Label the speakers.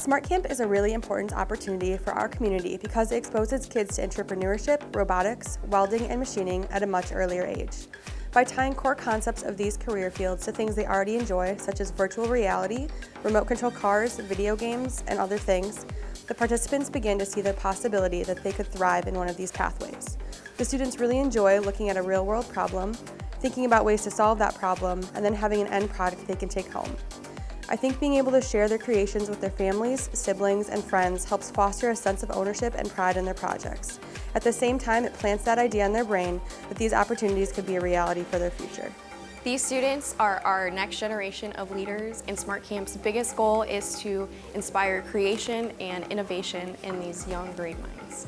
Speaker 1: Smart Camp is a really important opportunity for our community because it exposes kids to entrepreneurship, robotics, welding, and machining at a much earlier age. By tying core concepts of these career fields to things they already enjoy, such as virtual reality, remote control cars, video games, and other things, the participants begin to see the possibility that they could thrive in one of these pathways. The students really enjoy looking at a real-world problem, thinking about ways to solve that problem, and then having an end product they can take home. I think being able to share their creations with their families, siblings, and friends helps foster a sense of ownership and pride in their projects. At the same time, it plants that idea in their brain that these opportunities could be a reality for their future.
Speaker 2: These students are our next generation of leaders, and Smart Camp's biggest goal is to inspire creation and innovation in these young grade minds.